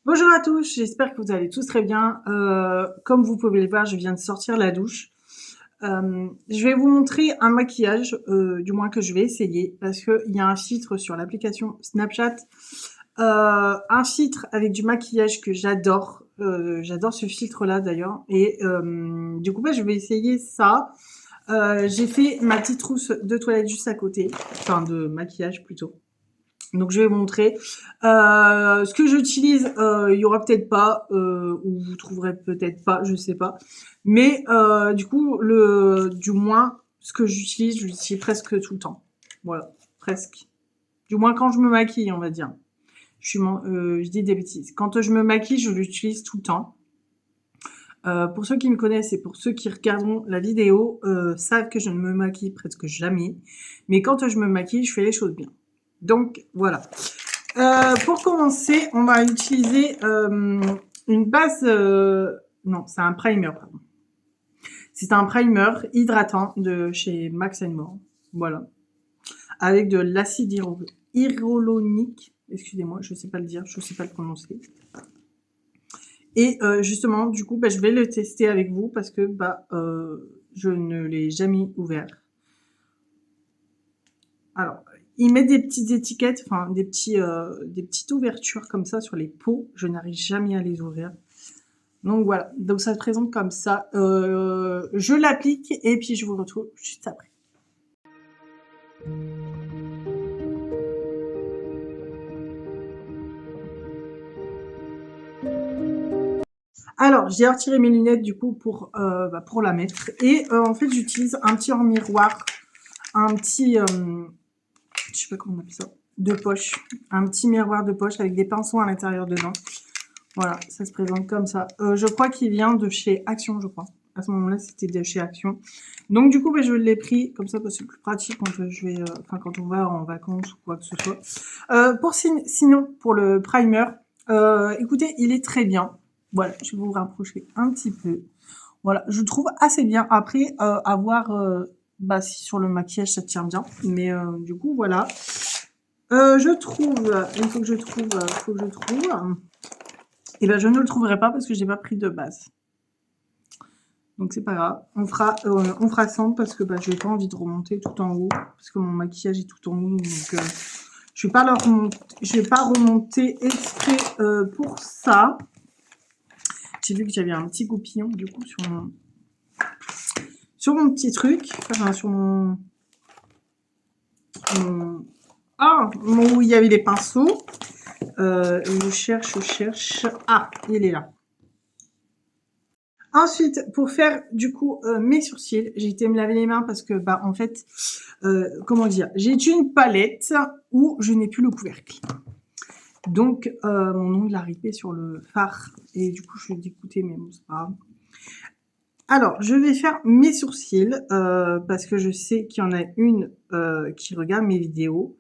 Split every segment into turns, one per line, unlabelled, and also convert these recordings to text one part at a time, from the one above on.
Bonjour à tous, j'espère que vous allez tous très bien. Comme vous pouvez le voir, je viens de sortir la douche. Je vais vous montrer un maquillage, du moins que je vais essayer, parce qu'il y a un filtre sur l'application Snapchat, un filtre avec du maquillage que j'adore. J'adore ce filtre-là d'ailleurs. Et du coup, je vais essayer ça. J'ai fait ma petite trousse de toilette juste à côté, enfin de maquillage plutôt. Donc je vais vous montrer ce que j'utilise. Il y aura peut-être pas, ou vous trouverez peut-être pas, je sais pas. Mais du coup, du moins, ce que j'utilise, je l'utilise presque tout le temps. Voilà, presque. Du moins quand je me maquille, on va dire. Je dis des bêtises. Quand je me maquille, je l'utilise tout le temps. Pour ceux qui me connaissent et pour ceux qui regarderont la vidéo, savent que je ne me maquille presque jamais. Mais quand je me maquille, je fais les choses bien. Donc voilà. Pour commencer, on va utiliser une base. Non, c'est un primer. Pardon. C'est un primer hydratant de chez Max More. Voilà. Avec de l'acide hyaluronique. Excusez-moi, je ne sais pas le dire, je ne sais pas le prononcer. Et justement, du coup, je vais le tester avec vous parce que je ne l'ai jamais ouvert. Alors, il met des petites étiquettes, enfin des petites ouvertures comme ça sur les pots. Je n'arrive jamais à les ouvrir. Donc voilà, donc ça se présente comme ça. Je l'applique et puis je vous retrouve juste après. Alors, j'ai retiré mes lunettes du coup pour la mettre. Et en fait, j'utilise un petit miroir, un petit, je sais pas comment on appelle ça, de poche. Un petit miroir de poche avec des pinceaux à l'intérieur dedans. Voilà, ça se présente comme ça. Je crois qu'il vient de chez Action, je crois. À ce moment-là, c'était de chez Action. Donc, du coup, je l'ai pris comme ça parce que c'est plus pratique quand quand on va en vacances ou quoi que ce soit. Sinon, pour le primer, écoutez, il est très bien. Voilà, je vais vous rapprocher un petit peu. Voilà, je trouve assez bien. Après, à voir si sur le maquillage ça tient bien. Mais du coup, voilà. Je trouve, il faut que je trouve, et je ne le trouverai pas parce que je n'ai pas pris de base. Donc c'est pas grave. On fera sans parce que je n'ai pas envie de remonter tout en haut parce que mon maquillage est tout en haut. Donc je vais pas remonter exprès pour ça. J'ai vu que j'avais un petit goupillon du coup sur mon petit truc, enfin sur où il y avait les pinceaux. Je cherche. Ah, il est là. Ensuite, pour faire du coup mes sourcils, j'ai été me laver les mains parce que en fait, comment dire, j'ai une palette où je n'ai plus le couvercle. Donc mon ongle a ripé sur le fard et du coup je suis dégoûtée, mais bon c'est pas grave. Alors je vais faire mes sourcils parce que je sais qu'il y en a une qui regarde mes vidéos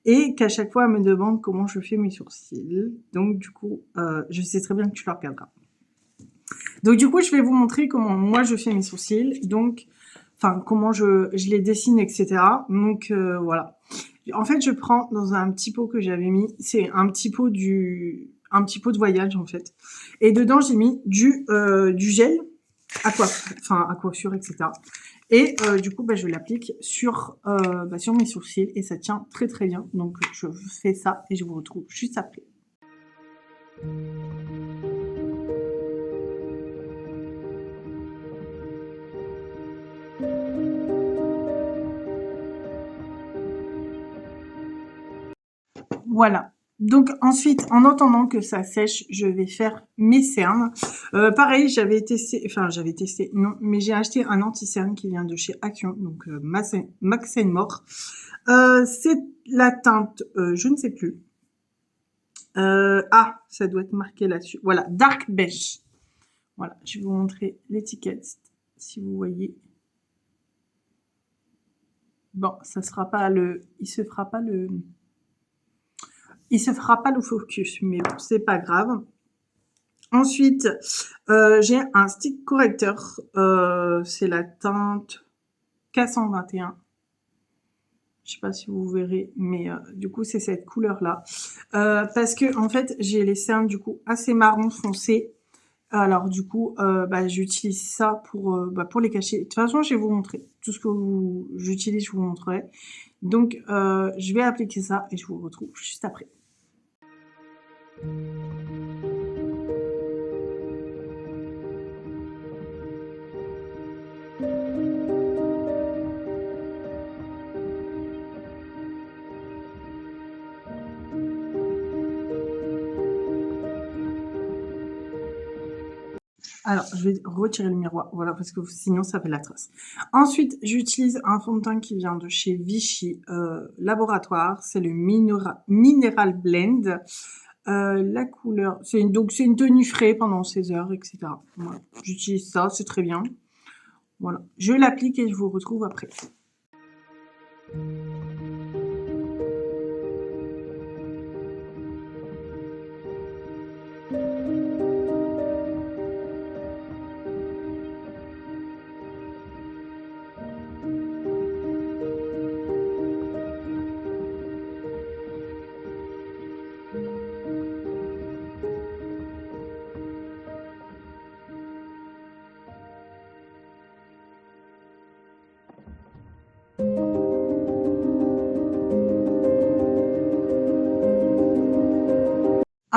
et qu'à chaque fois elle me demande comment je fais mes sourcils. Donc du coup je sais très bien que tu le regarderas. Donc du coup, je vais vous montrer comment moi je fais mes sourcils. Donc, enfin, comment je les dessine, etc. Donc voilà. En fait, je prends dans un petit pot que j'avais mis. C'est un petit pot de voyage en fait. Et dedans, j'ai mis du gel aquaphor, etc. Et du coup, je l'applique sur mes sourcils et ça tient très très bien. Donc je fais ça et je vous retrouve juste après. Voilà. Donc ensuite, en attendant que ça sèche, je vais faire mes cernes. Pareil, j'avais testé, non, mais j'ai acheté un anti-cerne qui vient de chez Action, donc Max More. C'est la teinte, je ne sais plus. Ça doit être marqué là-dessus. Voilà, Dark Beige. Voilà, je vais vous montrer l'étiquette, si vous voyez. Bon, ça sera pas il se fera pas le focus, mais bon, c'est pas grave. Ensuite, j'ai un stick correcteur. C'est la teinte K121. Je sais pas si vous verrez, mais du coup, c'est cette couleur-là. Parce que en fait, j'ai les cernes, du coup, assez marron foncé. Alors du coup, j'utilise ça pour les cacher. De toute façon, je vais vous montrer. Tout ce que j'utilise, je vous montrerai. Donc, je vais appliquer ça et je vous retrouve juste après. Alors, je vais retirer le miroir, voilà, parce que sinon ça fait la trace. Ensuite, j'utilise un fond de teint qui vient de chez Vichy Laboratoire. C'est le Mineral Blend. La couleur, c'est une tenue frais pendant 16 heures, etc. Voilà. J'utilise ça, c'est très bien. Voilà, je l'applique et je vous retrouve après.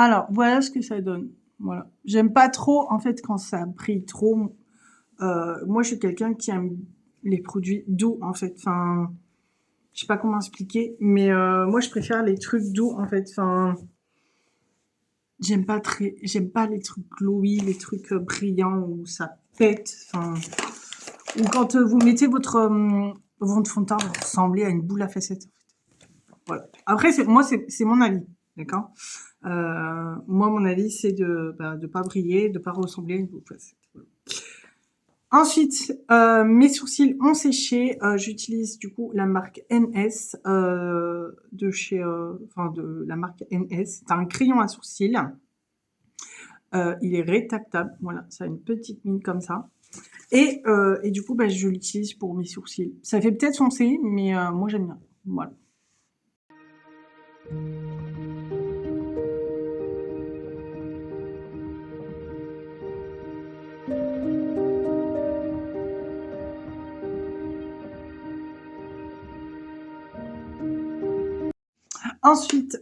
Alors, voilà ce que ça donne. Voilà. J'aime pas trop, en fait, quand ça brille trop. Moi, je suis quelqu'un qui aime les produits doux, en fait. Enfin, je sais pas comment expliquer, mais moi, je préfère les trucs doux, en fait. Enfin, j'aime pas les trucs glowy, les trucs brillants où ça pète. Enfin, ou quand vous mettez votre fond de teint, vous ressemblez à une boule à facettes. Voilà. Après, c'est mon avis, d'accord. Moi, mon avis, c'est de pas briller, de pas ressembler à une boule à facettes. Voilà. Ensuite, mes sourcils ont séché. J'utilise du coup la marque NS de la marque NS. C'est un crayon à sourcils. Il est rétractable. Voilà, ça a une petite mine comme ça. Et du coup, je l'utilise pour mes sourcils. Ça fait peut-être foncé, mais moi j'aime bien. Voilà. Ensuite,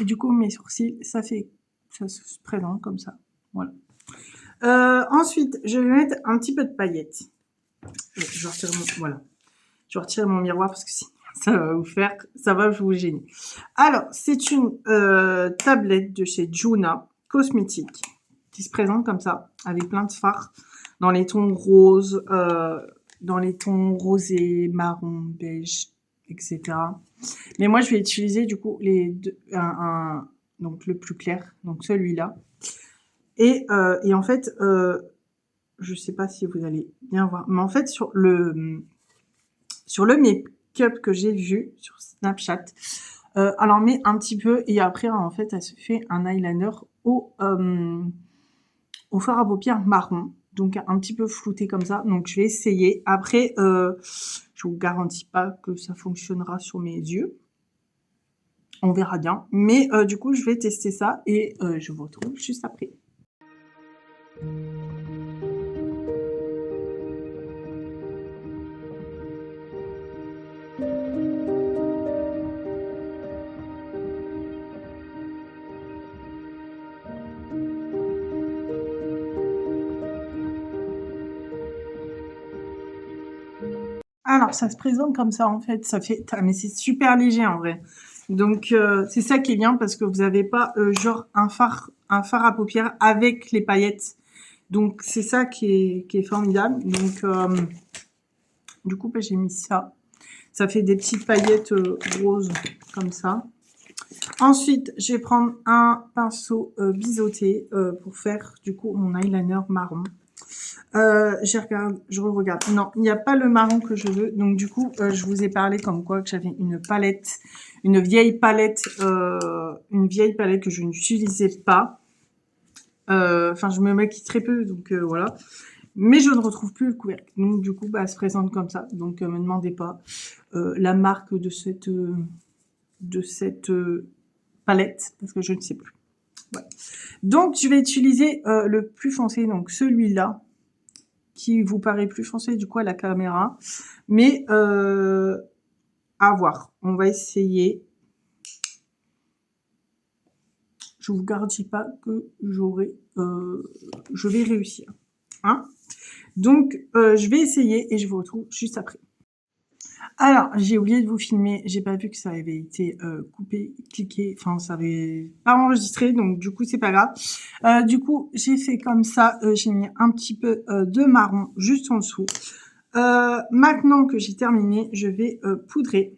du coup, mes sourcils, ça se présente comme ça. Voilà. Ensuite, je vais mettre un petit peu de paillettes. Je vais retirer mon miroir parce que sinon, ça va vous gêner. Alors, c'est une tablette de chez Juna Cosmétique qui se présente comme ça, avec plein de fards dans les tons roses, dans les tons rosés, marron, beige, etc. Mais moi, je vais utiliser du coup donc le plus clair, donc celui-là. Et en fait, je sais pas si vous allez bien voir, mais en fait sur le make-up que j'ai vu sur Snapchat, elle en met un petit peu et après en fait elle se fait un eyeliner au fard à paupières marron, donc un petit peu flouté comme ça. Donc je vais essayer. Après, je vous garantis pas que ça fonctionnera sur mes yeux. On verra bien. Mais du coup, je vais tester ça et je vous retrouve juste après. Alors, ça se présente comme ça en fait. Mais c'est super léger en vrai. Donc c'est ça qui est bien parce que vous n'avez pas genre un fard à paupières avec les paillettes. Donc c'est ça qui est formidable. Donc du coup j'ai mis ça. Ça fait des petites paillettes roses comme ça. Ensuite, je vais prendre un pinceau biseauté pour faire du coup mon eyeliner marron. Je regarde. Non, il n'y a pas le marron que je veux. Donc du coup, je vous ai parlé comme quoi que j'avais une vieille palette que je n'utilisais pas. Enfin, je me maquille très peu, donc voilà. mais je ne retrouve plus le couvercle. Donc du coup, bah, elle se présente comme ça. Donc me demandez pas la marque de cette palette, parce que je ne sais plus. Ouais. Donc je vais utiliser le plus foncé, donc celui-là, qui vous paraît plus foncé du coup à la caméra. Mais à voir. On va essayer. Je vous garantis pas que je vais réussir. Hein, donc, je vais essayer et je vous retrouve juste après. Alors, j'ai oublié de vous filmer. J'ai pas vu que ça avait été coupé, cliqué. Enfin, ça avait pas enregistré. Donc, du coup, c'est pas grave. Du coup, j'ai fait comme ça. J'ai mis un petit peu de marron juste en dessous. Maintenant que j'ai terminé, je vais poudrer.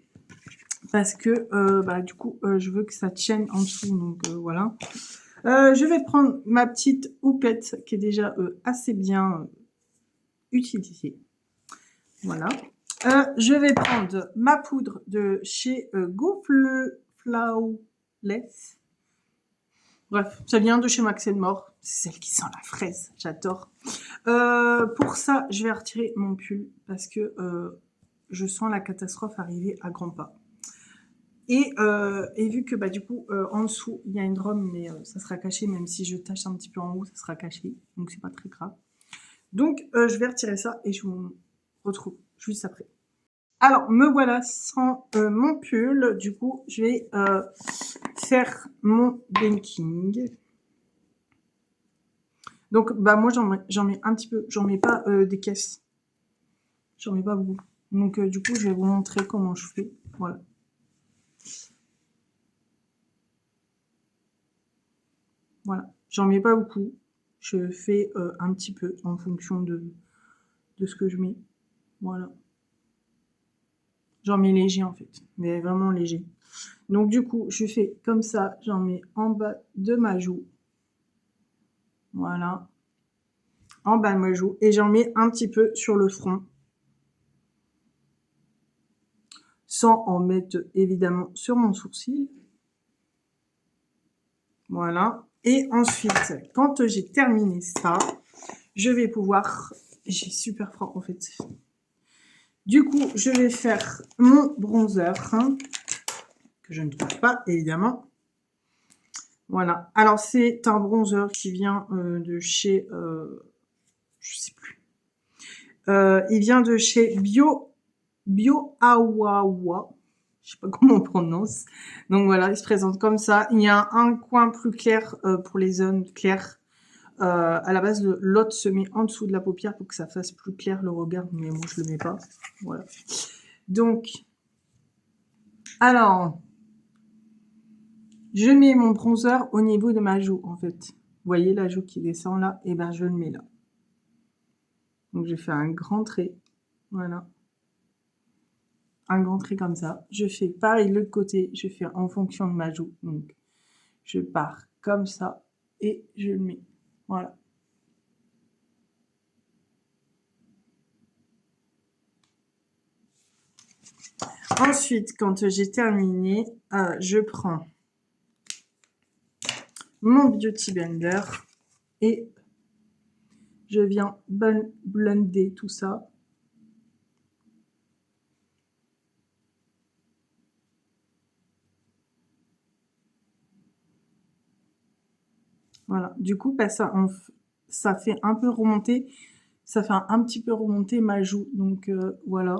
Parce que, du coup, je veux que ça tienne en dessous. Donc, voilà. Je vais prendre ma petite houppette qui est déjà assez bien utilisée. Voilà. Je vais prendre ma poudre de chez Go Flawless. Bref, ça vient de chez Max More. C'est celle qui sent la fraise. J'adore. Pour ça, je vais retirer mon pull parce que je sens la catastrophe arriver à grands pas. Et vu que du coup en dessous il y a une rome, mais ça sera caché, même si je tâche un petit peu en haut, ça sera caché, donc c'est pas très grave. Donc je vais retirer ça et je vous retrouve juste après. Alors me voilà sans mon pull, du coup je vais faire mon banking. Donc moi j'en mets un petit peu, j'en mets pas des caisses, j'en mets pas beaucoup. Donc du coup je vais vous montrer comment je fais, voilà. Voilà, j'en mets pas beaucoup. Je fais un petit peu en fonction de ce que je mets. Voilà. J'en mets léger en fait, mais vraiment léger. Donc du coup, je fais comme ça. J'en mets en bas de ma joue. Voilà. En bas de ma joue. Et j'en mets un petit peu sur le front. Sans en mettre évidemment sur mon sourcil. Voilà. Et ensuite, quand j'ai terminé ça, je vais pouvoir... J'ai super froid en fait. Du coup, je vais faire mon bronzer, que je ne trouve pas, évidemment. Voilà. Alors, c'est un bronzer qui vient de chez... je sais plus. Il vient de chez Bio Awawa. Je sais pas comment on prononce. Donc voilà, il se présente comme ça. Il y a un coin plus clair pour les zones claires. À la base, l'autre se met en dessous de la paupière pour que ça fasse plus clair le regard, mais moi je le mets pas. Voilà. Donc, alors, je mets mon bronzer au niveau de ma joue en fait. Vous voyez la joue qui descend là, et ben je le mets là. Donc je fais un grand trait, voilà. Un grand trait comme ça. Je fais pareil de l'autre côté, je fais en fonction de ma joue. Donc je pars comme ça et je le mets. Voilà. Ensuite, quand j'ai terminé, je prends mon Beauty Blender et je viens blender tout ça. Voilà. Du coup, ça fait un peu remonter, ça fait un petit peu remonter ma joue. Donc voilà.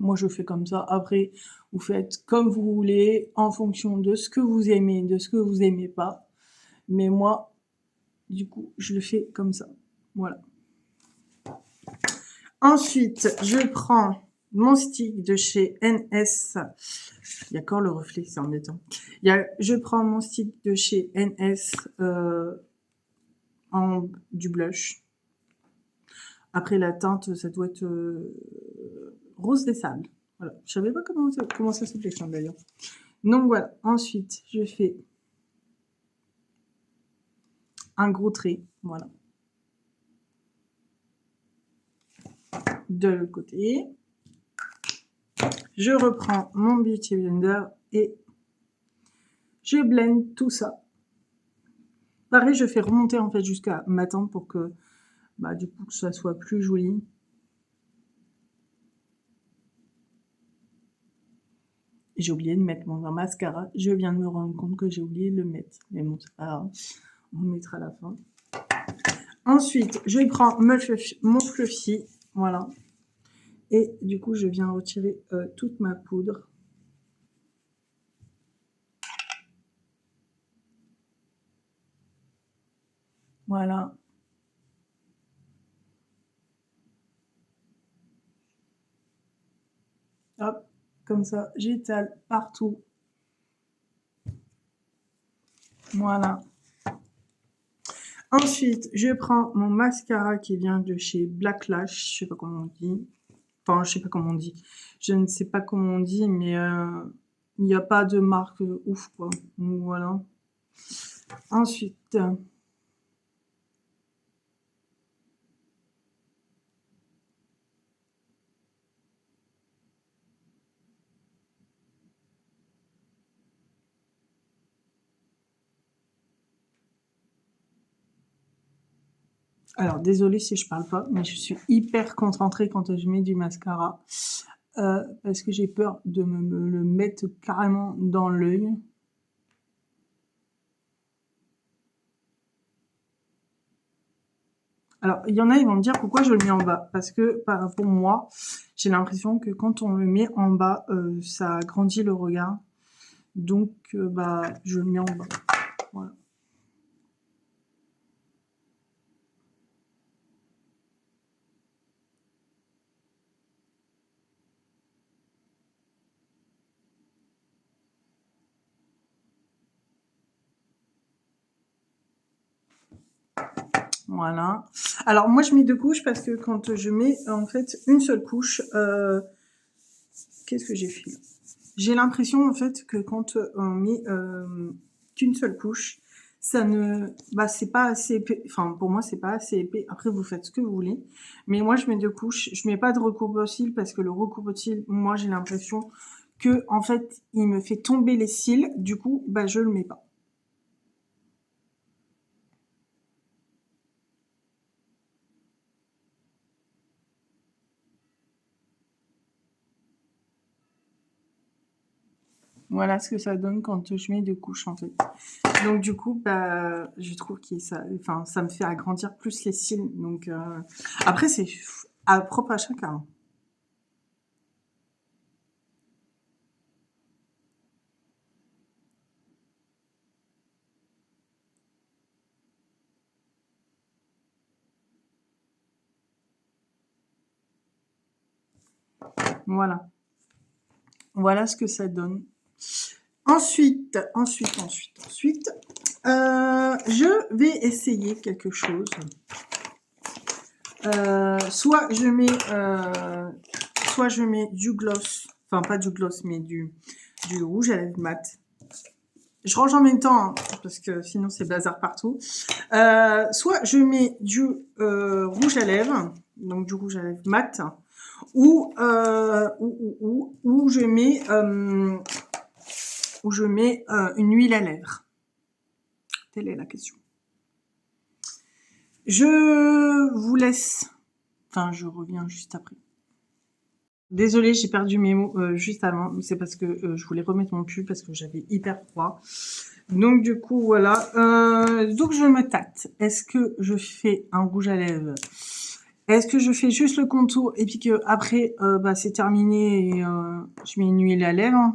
Moi, je fais comme ça. Après, vous faites comme vous voulez, en fonction de ce que vous aimez, de ce que vous aimez pas. Mais moi, du coup, je le fais comme ça. Voilà. Ensuite, je prends mon stick de chez NS. Il y a encore le reflet, c'est embêtant. Je prends mon stick de chez NS du blush. Après, la teinte, ça doit être rose des sables. Voilà. Je savais pas comment ça s'appelait d'ailleurs. Donc voilà. Ensuite, je fais un gros trait. Voilà. De l'autre côté. Je reprends mon Beauty Blender et je blende tout ça. Pareil, je fais remonter en fait jusqu'à ma tempe pour que bah, du coup, que ça soit plus joli. J'ai oublié de mettre mon mascara. Je viens de me rendre compte que j'ai oublié de le mettre. Mais bon, c'est pas grave. On le mettra à la fin. Ensuite, je prends mon fluffy. Voilà. Et du coup, je viens retirer toute ma poudre. Voilà. Hop, comme ça, j'étale partout. Voilà. Ensuite, je prends mon mascara qui vient de chez Black Lash. Je sais pas comment on dit. Enfin, je sais pas comment on dit. Je ne sais pas comment on dit, mais il n'y a pas de marque ouf, quoi. Donc, voilà. Ensuite, alors désolée si je parle pas, mais je suis hyper concentrée quand je mets du mascara. Parce que j'ai peur de me le mettre carrément dans l'œil. Alors, il y en a, ils vont me dire pourquoi je le mets en bas. Parce que, pour moi, j'ai l'impression que quand on le met en bas, ça agrandit le regard. Donc, bah, je le mets en bas. Voilà. Voilà. Alors, moi, je mets 2 couches parce que quand je mets, en fait, une seule couche, qu'est-ce que j'ai fait? J'ai l'impression, en fait, que quand on met qu'une seule couche, ça ne, bah, c'est pas assez épais. Enfin, pour moi, c'est pas assez épais. Après, vous faites ce que vous voulez. Mais moi, je mets 2 couches. Je mets pas de recoupe-cils parce que le recoupe-cils, moi, j'ai l'impression que, en fait, il me fait tomber les cils. Du coup, bah, je le mets pas. Voilà ce que ça donne quand je mets 2 couches, en fait. Donc du coup, bah, je trouve que ça me fait agrandir plus les cils. Donc après, c'est à propre à chacun. Voilà. Voilà ce que ça donne. Ensuite, je vais essayer quelque chose. Soit je mets du gloss, enfin pas du gloss, mais du rouge à lèvres mat. Je range en même temps, hein, parce que sinon c'est bazar partout. Soit je mets du rouge à lèvres, donc du rouge à lèvres mat, ou je mets une huile à lèvres. Telle est la question. Je vous laisse. Enfin, je reviens juste après. Désolée, j'ai perdu mes mots juste avant. C'est parce que je voulais remettre mon pull parce que j'avais hyper froid. Donc du coup, voilà. Donc je me tâte. Est-ce que je fais un rouge à lèvres? Est-ce que je fais juste le contour et puis que après bah, c'est terminé et je mets une huile à lèvres?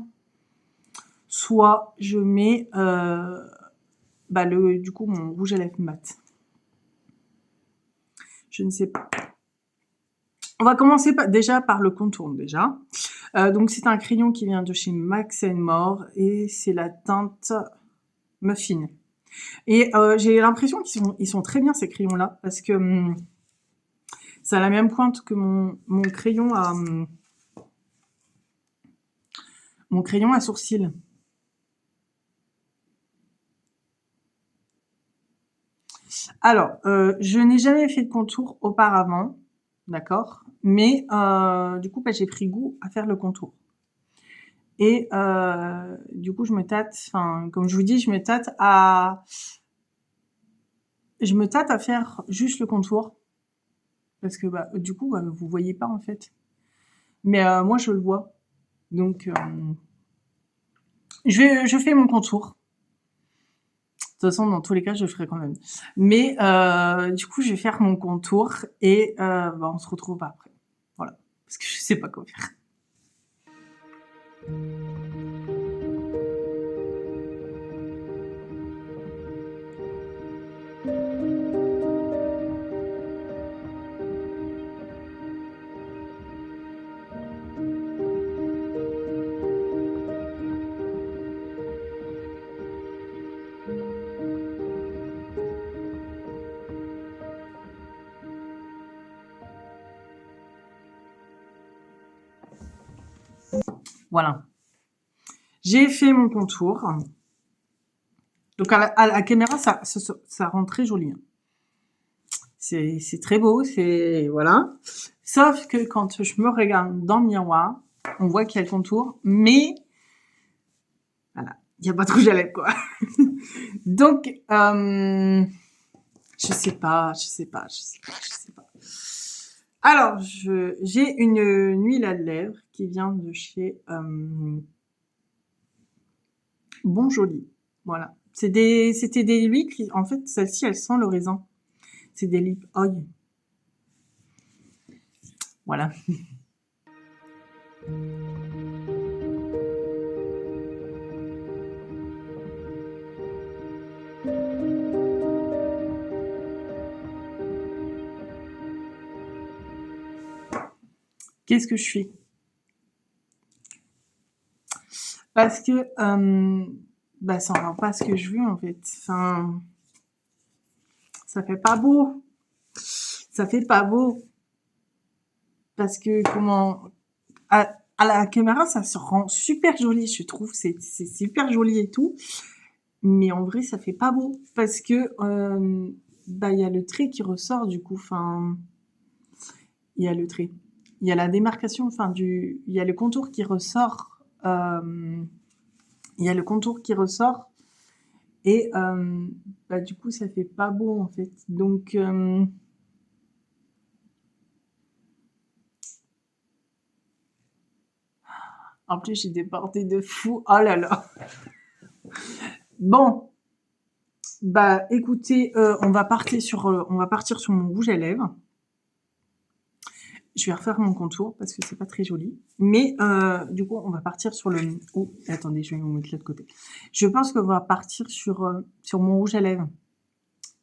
Soit je mets bah, du coup mon rouge à lèvres mat. Je ne sais pas. On va commencer déjà par le contour déjà. Donc c'est un crayon qui vient de chez Max More et c'est la teinte Muffin. Et j'ai l'impression qu'ils sont très bien ces crayons là parce que ça a la même pointe que mon crayon à sourcils. Alors, je n'ai jamais fait de contour auparavant, d'accord, mais du coup, bah, j'ai pris goût à faire le contour. Et du coup, je me tâte, enfin, comme je vous dis, je me tâte à faire juste le contour. parce que bah, du coup, vous voyez pas en fait. Mais moi, je le vois. Donc, je fais mon contour. De toute façon, dans tous les cas, je le ferai quand même. Mais du coup, je vais faire mon contour et bah, on se retrouve après. Voilà, parce que je sais pas quoi faire. Voilà. J'ai fait mon contour. Donc à la caméra, ça rend très joli. Hein. C'est très beau, c'est voilà. Sauf que quand je me regarde dans le miroir, on voit qu'il y a le contour, mais voilà, il y a pas de rouge à lèvres quoi. Donc je sais pas. Alors j'ai une huile à lèvres qui vient de chez Bon Joli. Voilà. C'était des huiles qui, en fait, celle-ci, elle sent le raisin. C'est des lip oil. Voilà. Qu'est-ce que je fais? Parce que bah ça rend pas ce que je veux en fait. Enfin, ça fait pas beau. Ça fait pas beau. Parce que comment à la caméra ça se rend super joli, je trouve. C'est super joli et tout. Mais en vrai ça fait pas beau. Parce que bah il y a le trait qui ressort du coup. Enfin, il y a le trait. Il y a la démarcation, enfin il y a le contour qui ressort. Il y a le contour qui ressort et bah, du coup ça fait pas beau en fait. Donc en plus j'ai des portées de fou. Oh là là. Bon, bah écoutez, on va partir sur mon rouge à lèvres. Je vais refaire mon contour parce que c'est pas très joli. Mais du coup, on va partir sur le. Oh, attendez, je vais vous mettre là de côté. Je pense qu'on va partir sur mon rouge à lèvres.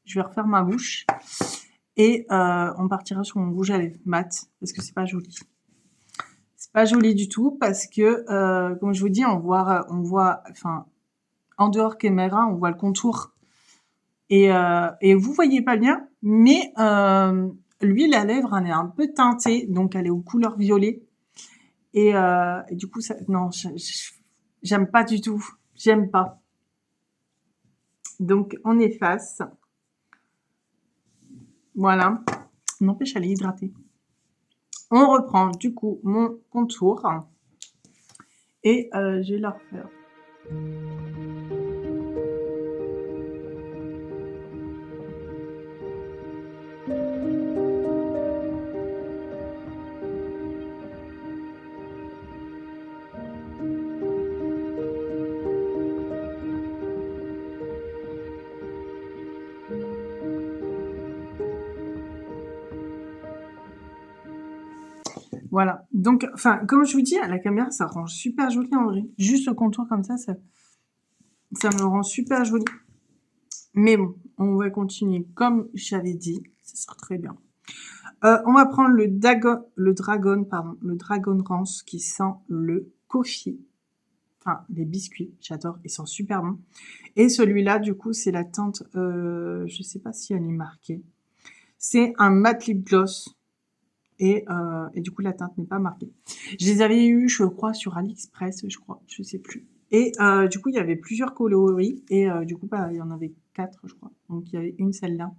Je vais refaire ma bouche et on partira sur mon rouge à lèvres mat parce que c'est pas joli. C'est pas joli du tout parce que, comme je vous dis, on voit, enfin, en dehors caméra, on voit le contour et vous voyez pas bien, mais l'huile à lèvres, elle est un peu teintée, donc elle est aux couleurs violet. Et du coup, ça, non, j'aime pas du tout. J'aime pas. Donc, on efface. Voilà. N'empêche, elle est hydratée. On reprend du coup mon contour et je vais le refaire. Voilà. Donc, enfin, comme je vous dis, à la caméra, ça rend super joli en vrai. Juste le contour comme ça me rend super joli. Mais bon, on va continuer comme j'avais dit. Ça sera très bien. On va prendre le Dragon Rance qui sent le coffee. Enfin, les biscuits, j'adore, ils sont super bons. Et celui-là, du coup, c'est la teinte, je sais pas si elle est marquée. C'est un matte lip gloss. Et du coup, la teinte n'est pas marquée. Je les avais eu, je crois, sur AliExpress, je crois, je sais plus. Et du coup, il y avait plusieurs coloris. Et du coup, bah, il y en avait 4, je crois. Donc, il y avait une celle-là.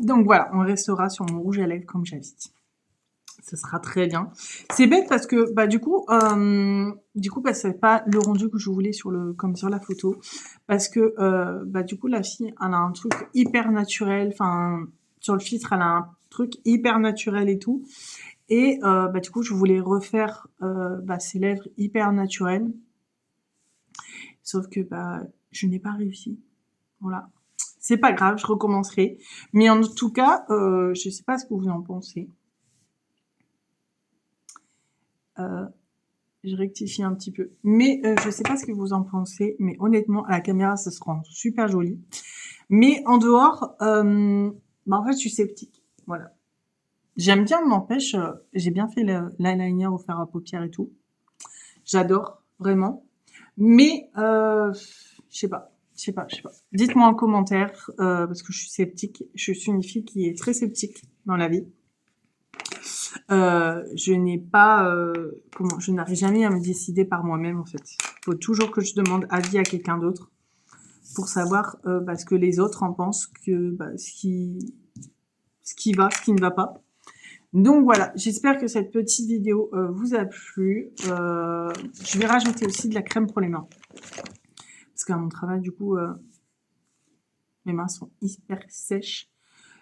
Donc voilà, on restera sur mon rouge à lèvres comme j'avais dit. Ce sera très bien. C'est bête parce que du coup c'est pas le rendu que je voulais comme sur la photo, parce que du coup la fille elle a un truc hyper naturel, enfin sur le filtre elle a un truc hyper naturel et tout, et du coup je voulais refaire ses lèvres hyper naturelles, sauf que je n'ai pas réussi. Voilà. C'est pas grave, je recommencerai. Mais en tout cas, je sais pas ce que vous en pensez. Je rectifie un petit peu. Mais je sais pas ce que vous en pensez. Mais honnêtement, à la caméra, ça se rend super joli. Mais en dehors, en fait, je suis sceptique. Voilà. J'aime bien, n'empêche, j'ai bien fait l'eyeliner au fer à paupières et tout. J'adore, vraiment. Mais, je sais pas. Dites-moi en commentaire, parce que je suis sceptique. Je suis une fille qui est très sceptique dans la vie. Je n'ai pas, je n'arrive jamais à me décider par moi-même, en fait. Il faut toujours que je demande avis à quelqu'un d'autre pour savoir ce que les autres en pensent, ce qui va, ce qui ne va pas. Donc voilà, j'espère que cette petite vidéo vous a plu. Je vais rajouter aussi de la crème pour les mains. Parce qu'à mon travail, du coup, mes mains sont hyper sèches.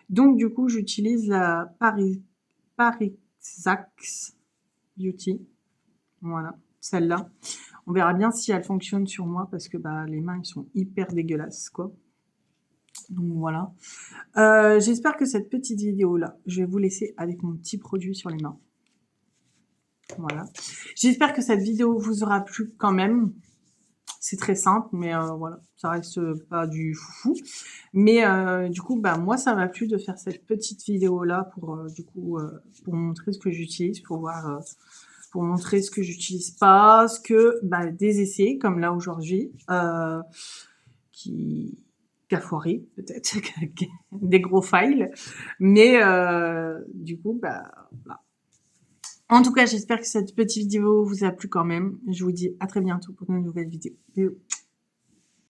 Donc du coup, j'utilise la Parisax Beauty. Voilà, celle-là. On verra bien si elle fonctionne sur moi parce que les mains ils sont hyper dégueulasses, quoi. Donc voilà. J'espère que cette petite vidéo-là, je vais vous laisser avec mon petit produit sur les mains. Voilà. J'espère que cette vidéo vous aura plu quand même. C'est très simple, mais voilà, ça reste pas du foufou. Mais du coup, moi, ça m'a plu de faire cette petite vidéo-là pour pour montrer ce que j'utilise, pour voir, pour montrer ce que j'utilise pas, des essais comme là aujourd'hui, qui a foiré peut-être, des gros files. Mais du coup, voilà. En tout cas, j'espère que cette petite vidéo vous a plu quand même. Je vous dis à très bientôt pour une nouvelle vidéo. Bisous.